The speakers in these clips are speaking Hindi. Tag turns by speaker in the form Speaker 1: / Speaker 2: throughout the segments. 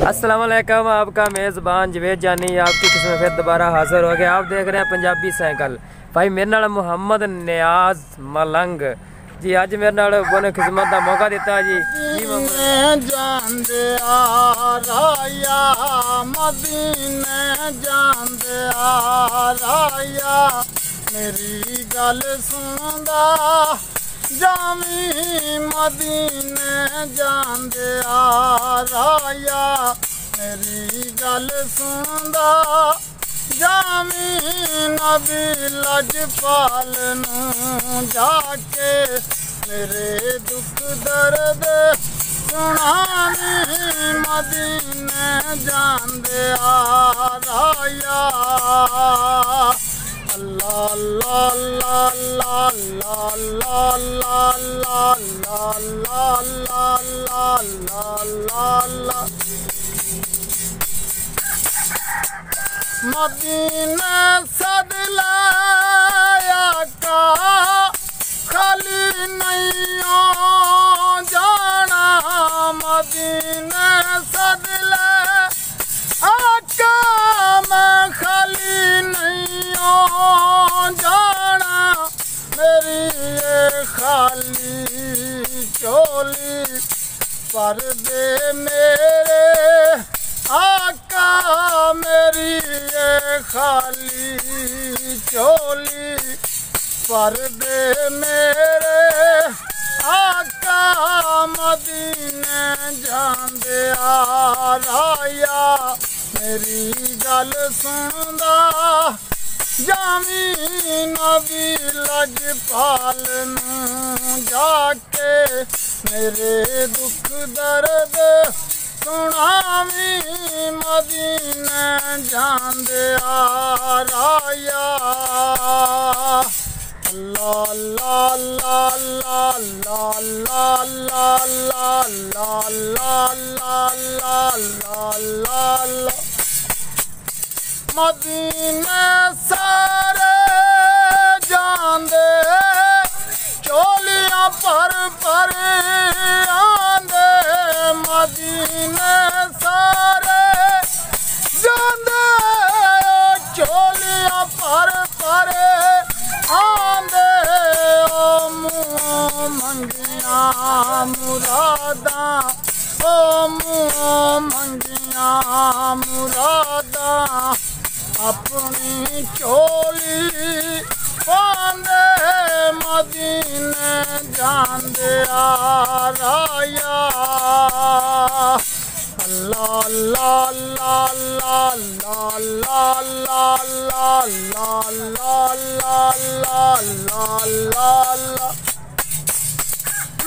Speaker 1: अस्सलाम वालेकुम, आपका मेज़बान जवेद जानी आपकी किस्म फिर दोबारा हाजिर हो गया। आप देख रहे हैं पंजाबी साइकिल। भाई मेरे नाल मुहम्मद नियाज मलंग जी, अज मेरे नाल बोने खिदमत का मौका दिता जी।
Speaker 2: जांदे आ राया मदीने जांदे आ राया मेरी गल सुनदा जामी मदीने जांदे आ राया मेरी गल सुनदा जामी नबी लजपाल नूं जाके मेरे दुख दर्द सुनानी मदीने जांदे आ राया अल्लाह अल्लाह अल्लाह अल्लाह अल्लाह अल्लाह अल्लाह अल्लाह मदीने सद लाया का खाली नहीं जाना मदीने सद आका मैं खाली नहीं जाना मेरी ये खाली चोली पर दे मेरे आका मेरी ये खाली चोली पर दे मेरे आका मदीने जांदे आ राया मेरी गल सुनदा जामी नबी लजपाल नूं जाके मेरे दुख दर्द सुनावी मदीने जांदे आ राया अल्लाह अल्लाह अल्लाह अल्लाह अल्लाह अल्लाह मदीने सारे जांदे चोलियां पर आंदे मदीने सारे जांदे चोलियां पर आंदे ओ मुँह मंगिया मुरादा ओ मुँह मंगिया मुरादा अपनी चोली पांदे मदीने जांदे आ राया अल्लाह अल्लाह अल्लाह अल्लाह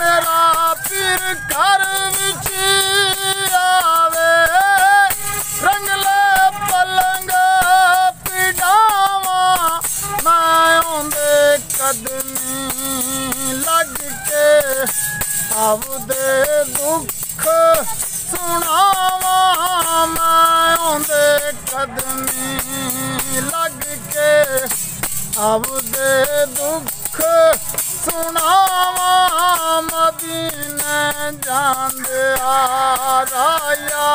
Speaker 2: मेरा पीर घर विच आवे रंगले पलंग पिडावा मैं उंदे कदमी लग के आवदे दुख सुनावा मैं उंदे कदमी लग के आवदे दुख सुनावा मदीने जांदे आ राया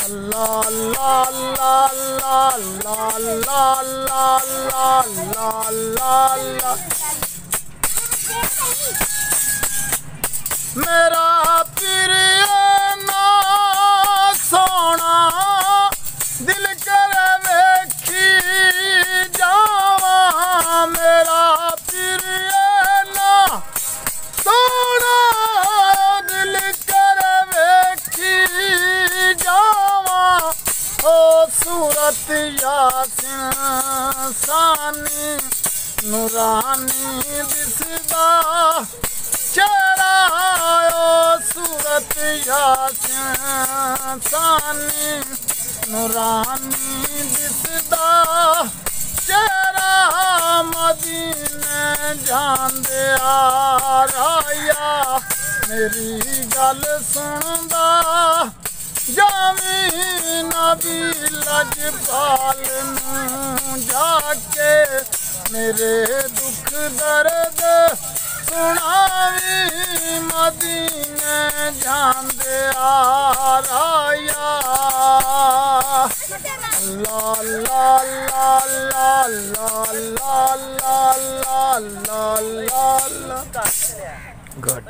Speaker 2: अल्लाह अल्लाह अल्लाह मेरा पीर ना सोना दिल कर वेखी जावा मेरा पीर ना सोना दिल कर वेखी जावा ओ सूरत यासीन सानी नूरानी दिसदा चेहरा ओ सूरत यासीन सानी नूरानी दिसदा चेहरा मदीने जांदे आ राया मेरी गल सुनदा जामी नबी लजपाल नूं जाके मेरे दुख दर्द सुनावी मदीने जांदे आ ला ला ला ला ला ला ला ला ला ला ला।
Speaker 1: गुड।